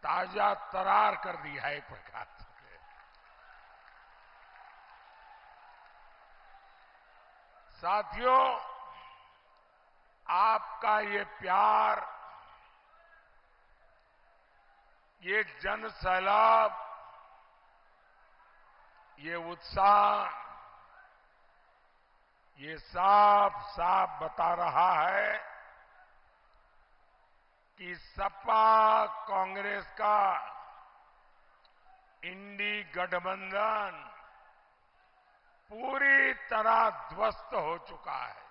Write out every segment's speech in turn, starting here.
ताजा तरार कर दिया है एक प्रकार से। साथियों, आपका ये प्यार, ये जन सैलाब, ये उत्साह, ये साफ साफ बता रहा है कि सपा कांग्रेस का इंडी गठबंधन पूरी तरह ध्वस्त हो चुका है।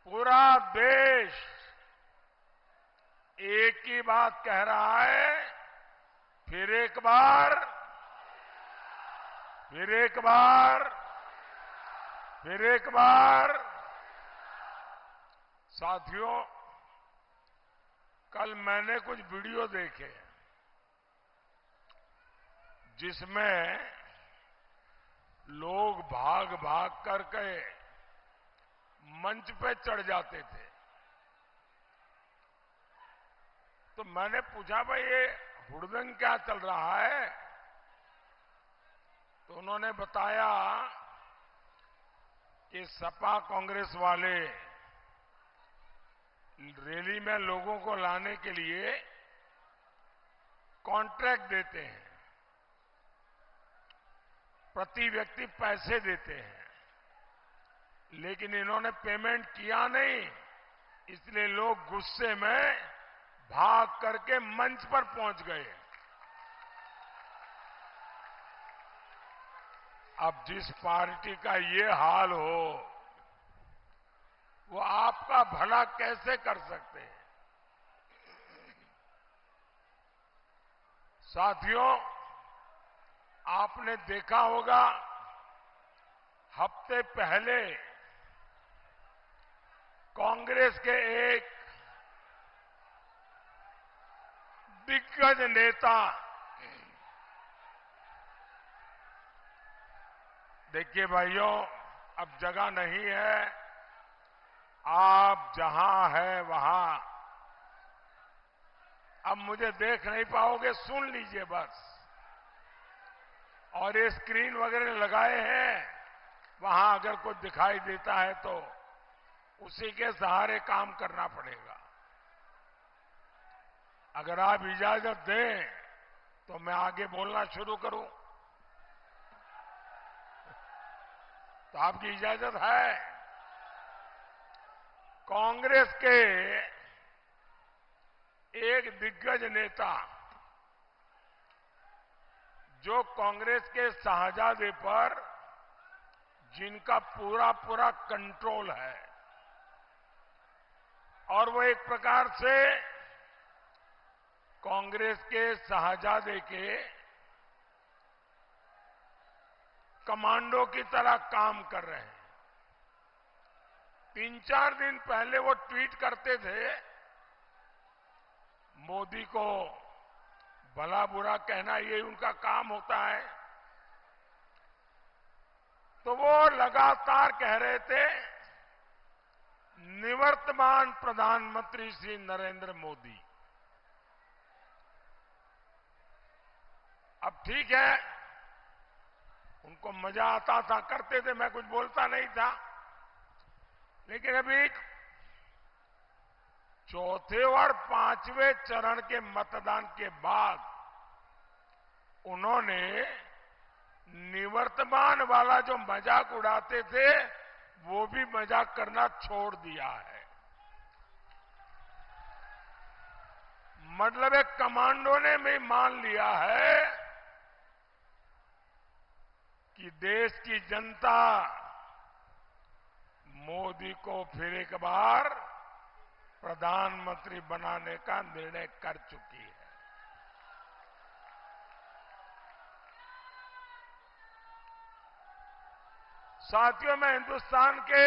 पूरा देश एक ही बात कह रहा है, फिर एक बार, फिर एक बार, फिर एक बार। साथियों, कल मैंने कुछ वीडियो देखे जिसमें लोग भाग भाग करके मंच पे चढ़ जाते थे। तो मैंने पूछा, भाई ये हुड़दंग क्या चल रहा है? तो उन्होंने बताया कि सपा कांग्रेस वाले रैली में लोगों को लाने के लिए कॉन्ट्रैक्ट देते हैं, प्रति व्यक्ति पैसे देते हैं, लेकिन इन्होंने पेमेंट किया नहीं, इसलिए लोग गुस्से में भाग करके मंच पर पहुंच गए। अब जिस पार्टी का ये हाल हो, वो आपका भला कैसे कर सकते हैं? साथियों, आपने देखा होगा, हफ्ते पहले कांग्रेस के एक दिग्गज नेता, देखिए भाइयों, अब जगह नहीं है, आप जहां है वहां, अब मुझे देख नहीं पाओगे, सुन लीजिए बस। और ये स्क्रीन वगैरह लगाए हैं, वहां अगर कुछ दिखाई देता है तो उसी के सहारे काम करना पड़ेगा। अगर आप इजाजत दें तो मैं आगे बोलना शुरू करूं, तो आपकी इजाजत है? कांग्रेस के एक दिग्गज नेता, जो कांग्रेस के शाहजादे पर जिनका पूरा पूरा कंट्रोल है, और वो एक प्रकार से कांग्रेस के शाहजादे के कमांडो की तरह काम कर रहे हैं। 3-4 दिन पहले वो ट्वीट करते थे, मोदी को भला बुरा कहना ये उनका काम होता है। तो वो लगातार कह रहे थे, निवर्तमान प्रधानमंत्री श्री नरेंद्र मोदी। अब ठीक है, उनको मजा आता था, करते थे, मैं कुछ बोलता नहीं था, लेकिन अभी चौथे और 5वें चरण के मतदान के बाद उन्होंने निवर्तमान वाला जो मजाक उड़ाते थे, वो भी मजाक करना छोड़ दिया है। मतलब एक कमांडो ने भी मान लिया है कि देश की जनता मोदी को फिर एक बार प्रधानमंत्री बनाने का निर्णय कर चुकी है। साथियों, मैं हिंदुस्तान के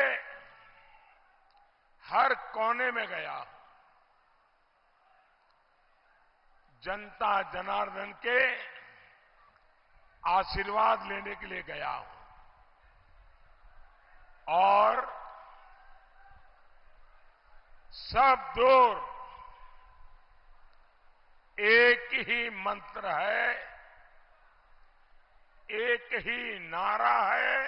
हर कोने में गया हूं, जनता जनार्दन के आशीर्वाद लेने के लिए गया हूं, और सब दूर। एक ही मंत्र है, एक ही नारा है,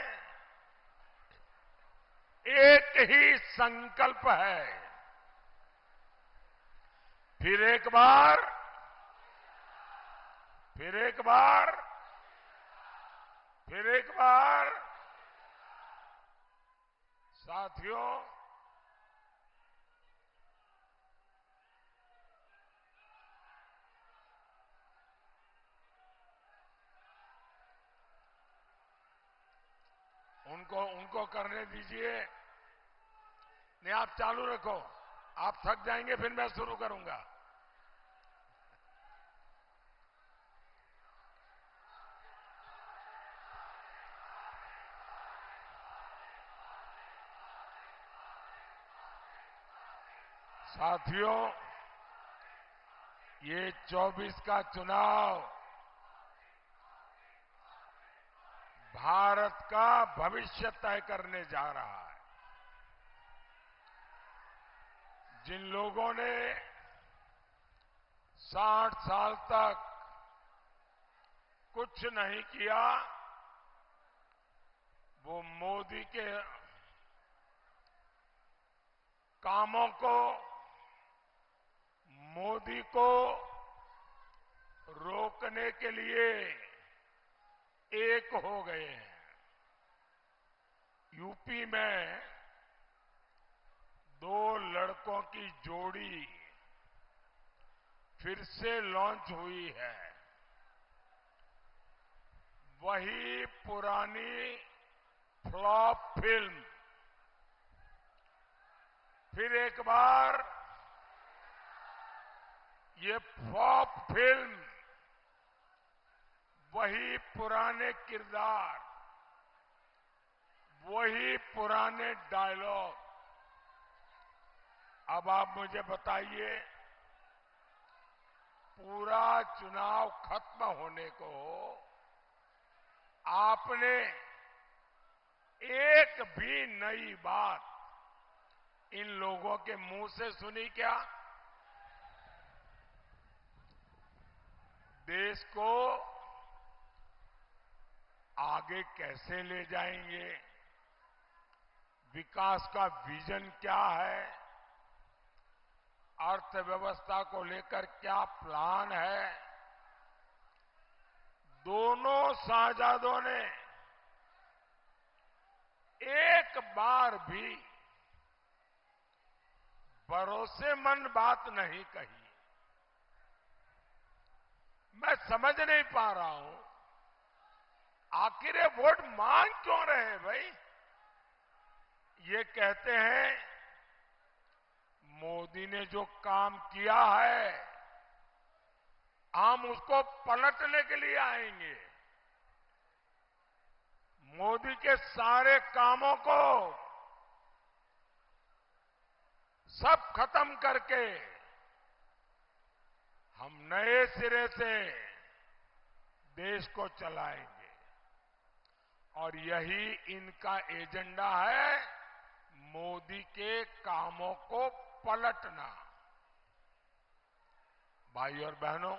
एक ही संकल्प है। फिर एक बार, फिर एक बार, फिर एक बार। साथियों, उनको करने दीजिए। नहीं, आप चालू रखो। आप थक जाएंगे, फिर मैं शुरू करूंगा। साथियों, ये 24 का चुनाव भारत का भविष्य तय करने जा रहा है। जिन लोगों ने 60 साल तक कुछ नहीं किया, वो मोदी के कामों को, मोदी को रोकने के लिए एक हो गए हैं। यूपी में 2 लड़कों की जोड़ी फिर से लॉन्च हुई है। वही पुरानी फ्लॉप फिल्म फिर एक बार, ये फ्लॉप फिल्म, वही पुराने किरदार, वही पुराने डायलॉग। अब आप मुझे बताइए, पूरा चुनाव खत्म होने को आपने एक भी नई बात इन लोगों के मुंह से सुनी क्या? देश को आगे कैसे ले जाएंगे? विकास का विजन क्या है? अर्थव्यवस्था को लेकर क्या प्लान है? दोनों साझादों ने एक बार भी भरोसेमंद बात नहीं कही। मैं समझ नहीं पा रहा हूं, आखिर ये वोट मांग क्यों रहे हैं भाई? ये कहते हैं मोदी ने जो काम किया है, हम उसको पलटने के लिए आएंगे। मोदी के सारे कामों को सब खत्म करके हम नए सिरे से देश को चलाएंगे। और यही इनका एजेंडा है, मोदी के कामों को पलटना। भाई और बहनों,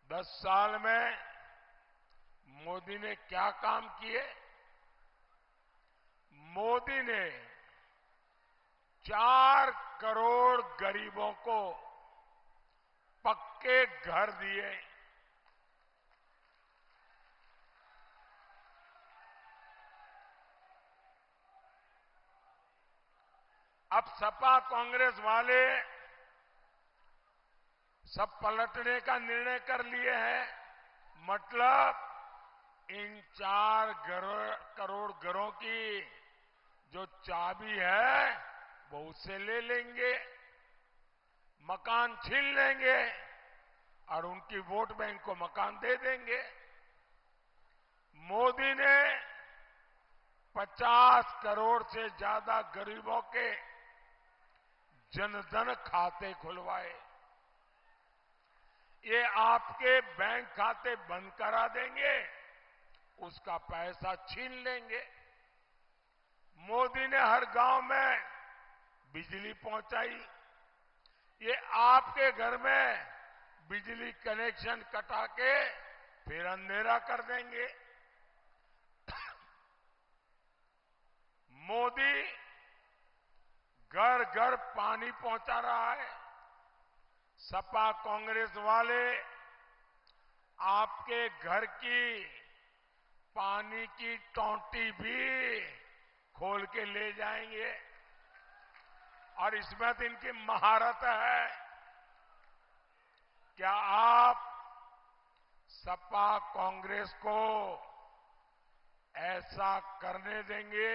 10 साल में मोदी ने क्या काम किए? मोदी ने 4 करोड़ गरीबों को पक्के घर दिए। अब सपा कांग्रेस वाले सब पलटने का निर्णय कर लिए हैं। मतलब इन 4 करोड़ घरों की जो चाबी है वो उससे ले लेंगे, मकान छीन लेंगे और उनकी वोट बैंक को मकान दे देंगे। मोदी ने 50 करोड़ से ज्यादा गरीबों के जनधन खाते खुलवाए। ये आपके बैंक खाते बंद करा देंगे, उसका पैसा छीन लेंगे। मोदी ने हर गांव में बिजली बिजली पहुंचाई। ये आपके घर में बिजली कनेक्शन कटा के फिर अंधेरा कर देंगे। मोदी घर घर पानी पहुंचा रहा है। सपा कांग्रेस वाले आपके घर की पानी की टोंटी भी खोल के ले जाएंगे और इसमें तो इनकी महारत है। क्या आप सपा कांग्रेस को ऐसा करने देंगे?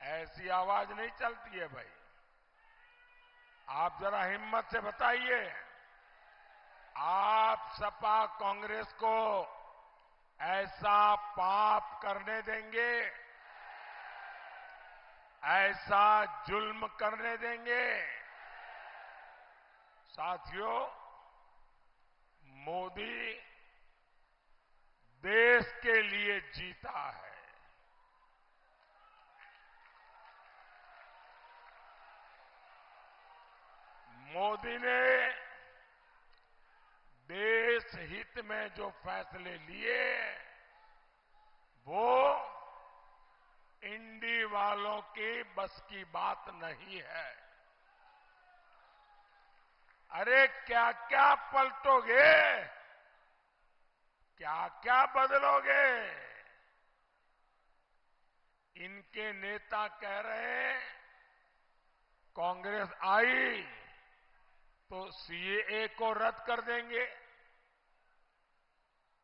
ऐसी आवाज नहीं चलती है भाई। आप जरा हिम्मत से बताइए, आप सपा कांग्रेस को ऐसा पाप करने देंगे? ऐसा जुल्म करने देंगे? साथियों, मोदी देश के लिए जीता है। मोदी ने देश हित में जो फैसले लिए वो इंडी वालों की बस की बात नहीं है। अरे क्या क्या पलटोगे, क्या क्या बदलोगे? इनके नेता कह रहे हैं कांग्रेस आई तो सीएए को रद्द कर देंगे।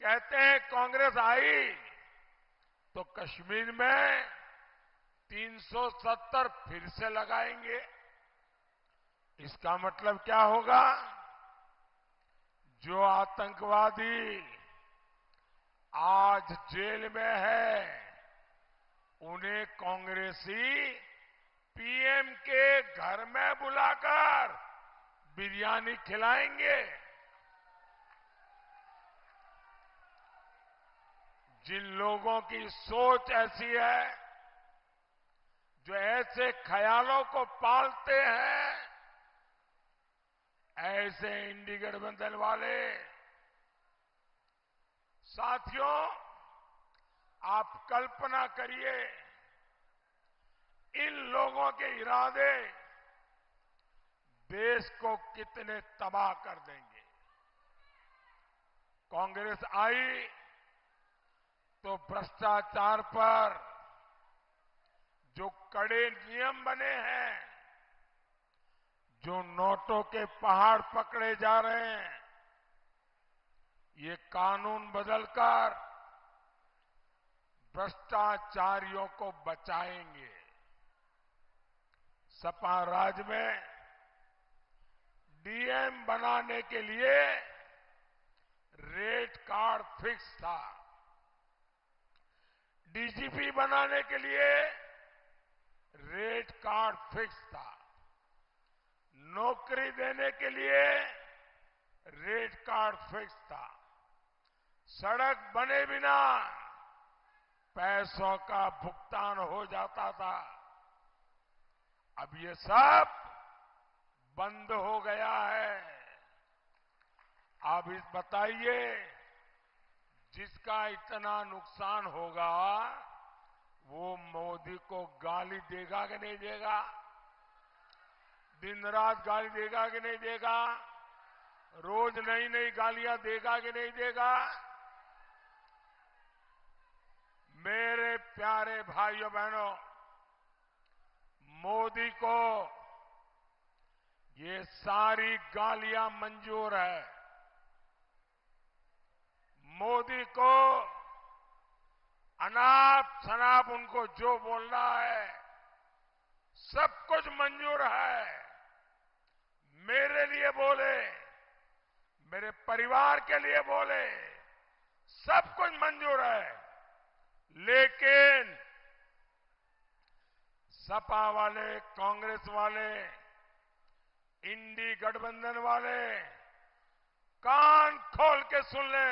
कहते हैं कांग्रेस आई तो कश्मीर में 370 फिर से लगाएंगे। इसका मतलब क्या होगा? जो आतंकवादी आज जेल में है उन्हें कांग्रेसी पीएम के घर में बुलाकर बिरयानी खिलाएंगे। जिन लोगों की सोच ऐसी है, जो ऐसे ख्यालों को पालते हैं, ऐसे इंडी गठबंधन वाले साथियों, आप कल्पना करिए इन लोगों के इरादे देश को कितने तबाह कर देंगे। कांग्रेस आई तो भ्रष्टाचार पर जो कड़े नियम बने हैं, जो नोटों के पहाड़ पकड़े जा रहे हैं, ये कानून बदलकर भ्रष्टाचारियों को बचाएंगे। सपा राज में डीएम बनाने के लिए रेट कार्ड फिक्स था। डीजीपी बनाने के लिए रेट कार्ड फिक्स था। नौकरी देने के लिए रेट कार्ड फिक्स था। सड़क बने बिना पैसों का भुगतान हो जाता था। अब ये सब बंद हो गया है। अब इस बताइए, जिसका इतना नुकसान होगा वो मोदी को गाली देगा कि नहीं देगा? दिन रात गाली देगा कि नहीं देगा? रोज नई नई गालियां देगा कि नहीं देगा? मेरे प्यारे भाइयों बहनों, मोदी को ये सारी गालियां मंजूर है। मोदी को अनाप शनाप उनको जो बोलना है सब कुछ मंजूर है। मेरे लिए बोले, मेरे परिवार के लिए बोले, सब कुछ मंजूर है। लेकिन सपा वाले, कांग्रेस वाले, इंडी गठबंधन वाले कान खोल के सुन ले,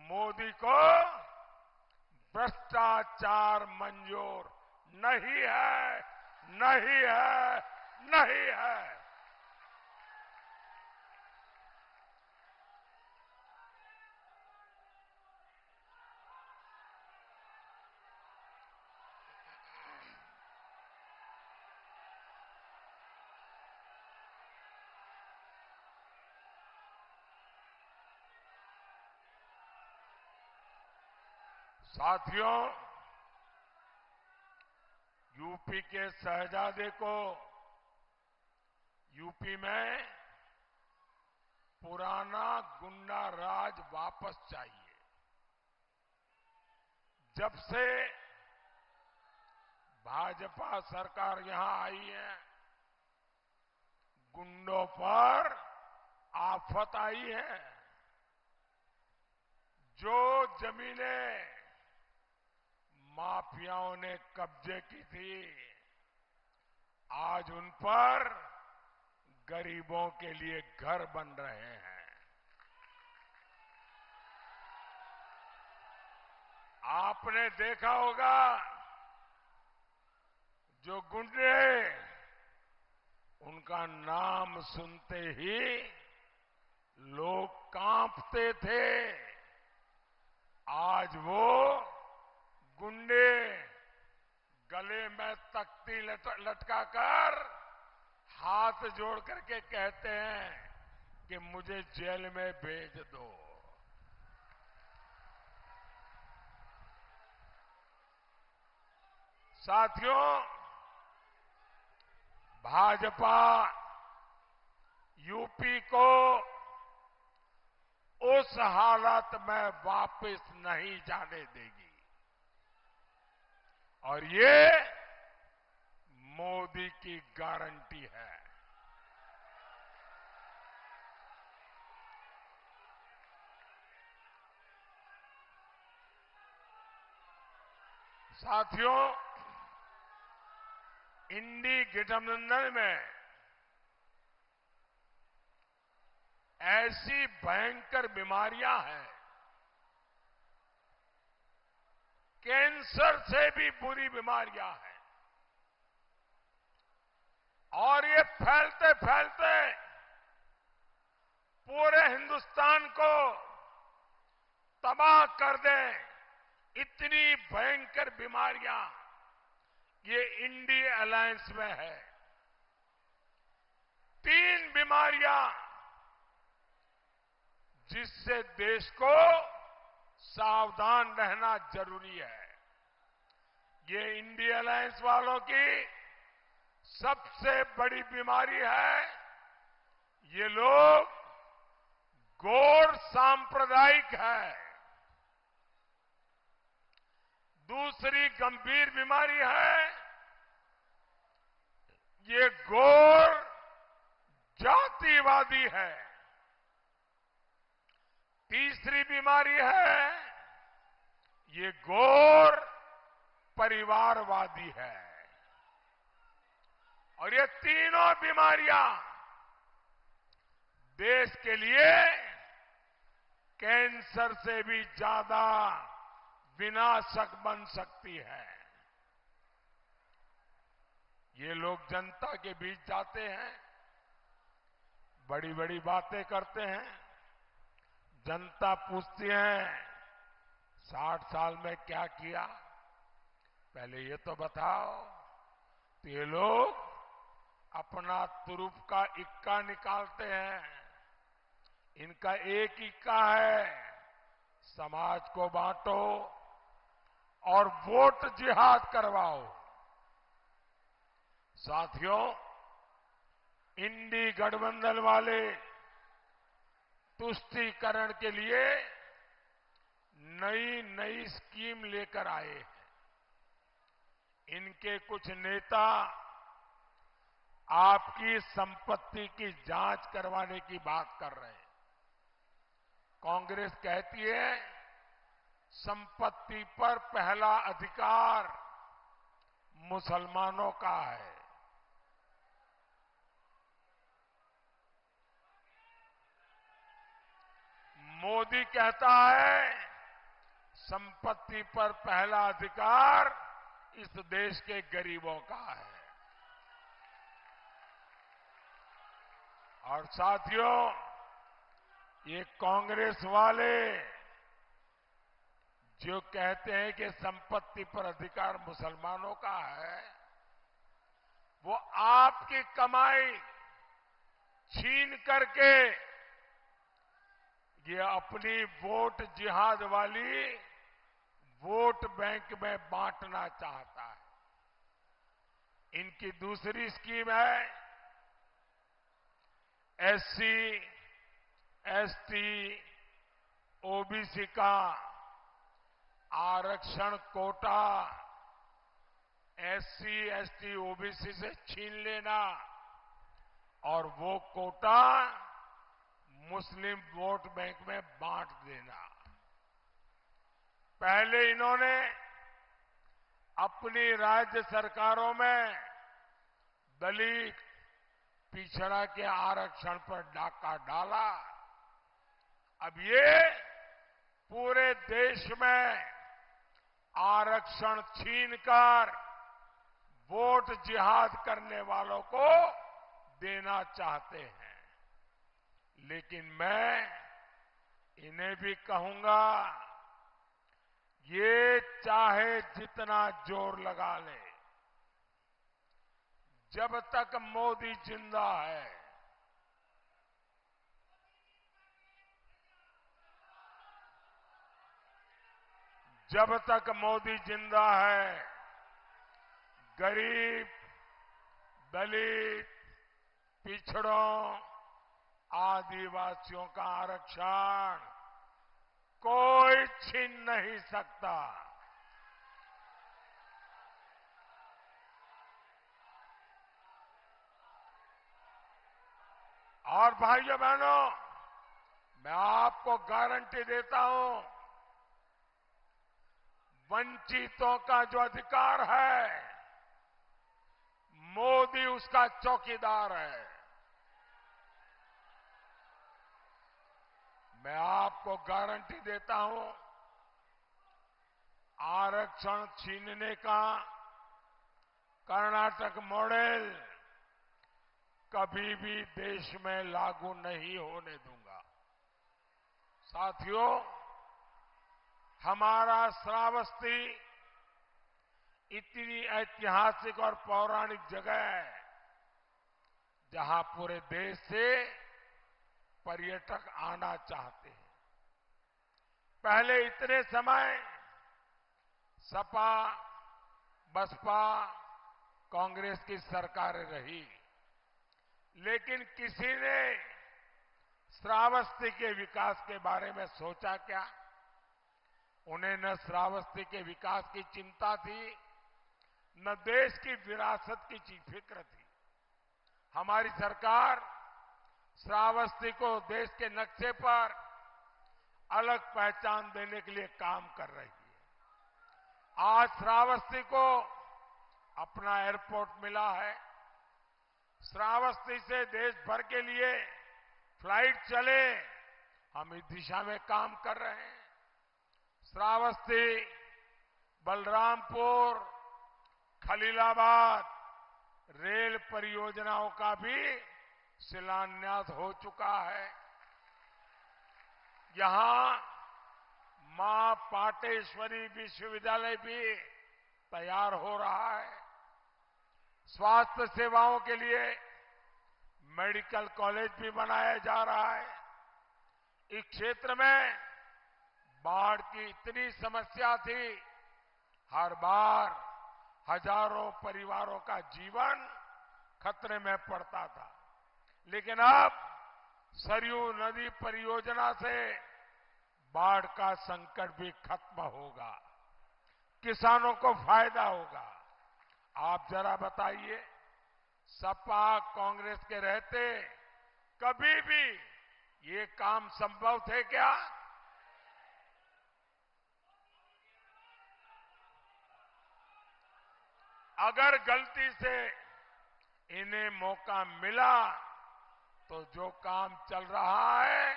मोदी को भ्रष्टाचार मंजूर नहीं है, नहीं है, नहीं है। साथियों, यूपी के शहजादे को यूपी में पुराना गुंडा राज वापस चाहिए। जब से भाजपा सरकार यहां आई है, गुंडों पर आफत आई है। जो जमीनें माफियाओं ने कब्जे की थी, आज उन पर गरीबों के लिए घर बन रहे हैं। आपने देखा होगा, जो गुंडे उनका नाम सुनते ही लोग कांपते थे, आज वो गुंडे गले में तख्ती लटकाकर हाथ जोड़ करके कहते हैं कि मुझे जेल में भेज दो। साथियों, भाजपा यूपी को उस हालत में वापस नहीं जाने देगी और ये मोदी की गारंटी है। साथियों, इंडी गठबंधन में ऐसी भयंकर बीमारियां हैं, कैंसर से भी बुरी बीमारियां हैं, और ये फैलते फैलते पूरे हिंदुस्तान को तबाह कर दें, इतनी भयंकर बीमारियां ये इंडी अलायंस में है। 3 बीमारियां जिससे देश को सावधान रहना जरूरी है। ये इंडी अलायंस वालों की सबसे बड़ी बीमारी है। ये लोग गौर सांप्रदायिक है। दूसरी गंभीर बीमारी है, ये गौर जातिवादी है। तीसरी बीमारी है, ये गौर परिवारवादी है। और ये तीनों बीमारियां देश के लिए कैंसर से भी ज्यादा विनाशक बन सकती है। ये लोग जनता के बीच जाते हैं, बड़ी बड़ी बातें करते हैं, जनता पूछती है 60 साल में क्या किया, पहले ये तो बताओ। तो ये लोग अपना तुरुप का इक्का निकालते हैं। इनका एक इक्का है, समाज को बांटो और वोट जिहाद करवाओ। साथियों, इंडी गठबंधन वाले तुष्टीकरण के लिए नई नई स्कीम लेकर आए हैं। इनके कुछ नेता आपकी संपत्ति की जांच करवाने की बात कर रहे हैं। कांग्रेस कहती है संपत्ति पर पहला अधिकार मुसलमानों का है। मोदी कहता है संपत्ति पर पहला अधिकार इस देश के गरीबों का है। और साथियों, ये कांग्रेस वाले जो कहते हैं कि संपत्ति पर अधिकार मुसलमानों का है, वो आपकी कमाई छीन करके ये अपनी वोट जिहाद वाली वोट बैंक में बांटना चाहता है। इनकी दूसरी स्कीम है एससी, एसटी, ओबीसी का आरक्षण कोटा एससी, एसटी, ओबीसी से छीन लेना और वो कोटा मुस्लिम वोट बैंक में बांट देना। पहले इन्होंने अपनी राज्य सरकारों में दलित, पिछड़ा के आरक्षण पर डाका डाला। अब ये पूरे देश में आरक्षण छीनकर वोट जिहाद करने वालों को देना चाहते हैं। लेकिन मैं इन्हें भी कहूंगा, ये चाहे जितना जोर लगा ले, जब तक मोदी जिंदा है, जब तक मोदी जिंदा है, गरीब, दलित, पिछड़ों, आदिवासियों का आरक्षण कोई छीन नहीं सकता। और भाइयों बहनों, मैं आपको गारंटी देता हूं, वंचितों का जो अधिकार है, मोदी उसका चौकीदार है। मैं आपको गारंटी देता हूं, आरक्षण छीनने का कर्नाटक मॉडल कभी भी देश में लागू नहीं होने दूंगा। साथियों, हमारा श्रावस्ती इतनी ऐतिहासिक और पौराणिक जगह है, जहां पूरे देश से पर्यटक आना चाहते हैं। पहले इतने समय सपा, बसपा, कांग्रेस की सरकारें रही, लेकिन किसी ने श्रावस्ती के विकास के बारे में सोचा क्या? उन्हें न श्रावस्ती के विकास की चिंता थी, न देश की विरासत की फिक्र थी। हमारी सरकार श्रावस्ती को देश के नक्शे पर अलग पहचान देने के लिए काम कर रही है। आज श्रावस्ती को अपना एयरपोर्ट मिला है। श्रावस्ती से देश भर के लिए फ्लाइट चले, हम इस दिशा में काम कर रहे हैं। श्रावस्ती, बलरामपुर, खलीलाबाद रेल परियोजनाओं का भी शिलान्यास हो चुका है। यहां मां पाटेश्वरी विश्वविद्यालय भी तैयार हो रहा है। स्वास्थ्य सेवाओं के लिए मेडिकल कॉलेज भी बनाया जा रहा है। इस क्षेत्र में बाढ़ की इतनी समस्या थी, हर बार हजारों परिवारों का जीवन खतरे में पड़ता था। लेकिन अब सरयू नदी परियोजना से बाढ़ का संकट भी खत्म होगा, किसानों को फायदा होगा। आप जरा बताइए, सपा कांग्रेस के रहते कभी भी ये काम संभव थे क्या? अगर गलती से इन्हें मौका मिला तो जो काम चल रहा है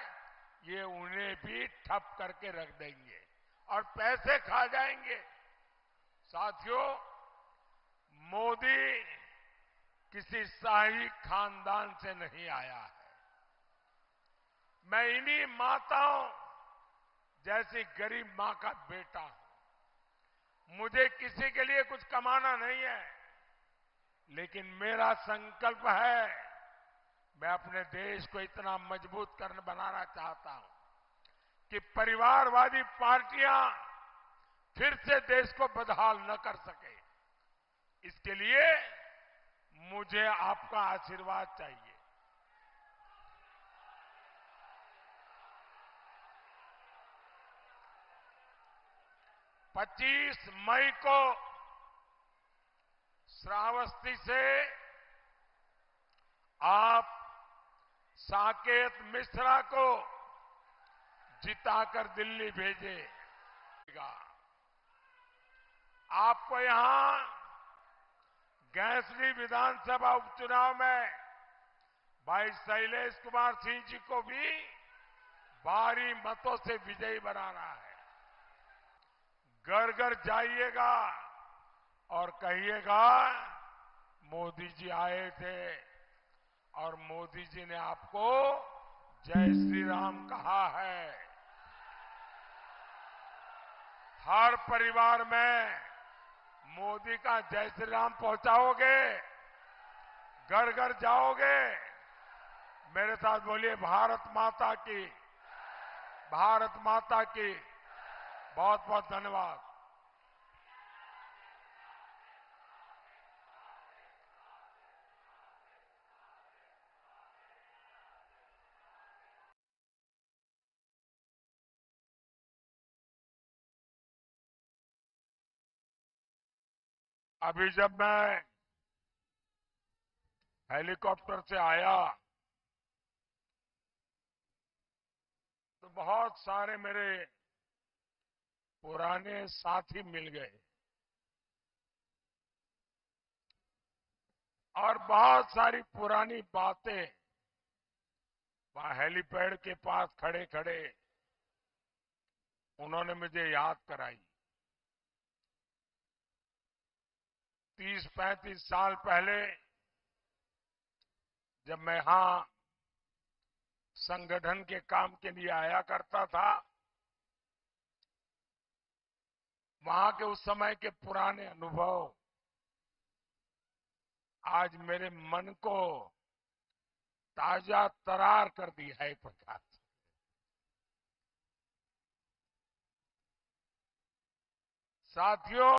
ये उन्हें भी ठप करके रख देंगे। और पैसे खा जाएंगे। साथियों, मोदी किसी शाही खानदान से नहीं आया है। मैं इन्हीं माताओं जैसी गरीब मां का बेटा हूं। मुझे किसी के लिए कुछ कमाना नहीं है, लेकिन मेरा संकल्प है, मैं अपने देश को इतना मजबूत बनाना चाहता हूं कि परिवारवादी पार्टियां फिर से देश को बदहाल न कर सके। इसके लिए मुझे आपका आशीर्वाद चाहिए। पच्चीस मई को श्रावस्ती से आप साकेत मिश्रा को जिताकर दिल्ली भेजेगा। आपको यहां गैसली विधानसभा उपचुनाव में भाई शैलेश कुमार सिंह जी को भी भारी मतों से विजयी बनाना है। घर घर जाइएगा और कहिएगा मोदी जी आए थे और मोदी जी ने आपको जय श्री राम कहा है। हर परिवार में मोदी का जय श्री राम पहुंचाओगे, घर घर जाओगे। मेरे साथ बोलिए, भारत माता की, भारत माता की। बहुत बहुत धन्यवाद। अभी जब मैं हेलीकॉप्टर से आया तो बहुत सारे मेरे पुराने साथी मिल गए और बहुत सारी पुरानी बातें वहां हेलीपैड के पास खड़े खड़े उन्होंने मुझे याद कराई। 30-35 साल पहले जब मैं यहां संगठन के काम के लिए आया करता था, वहां के उस समय के पुराने अनुभव आज मेरे मन को ताजा तरार कर दिया है। एक प्रकार से साथियों,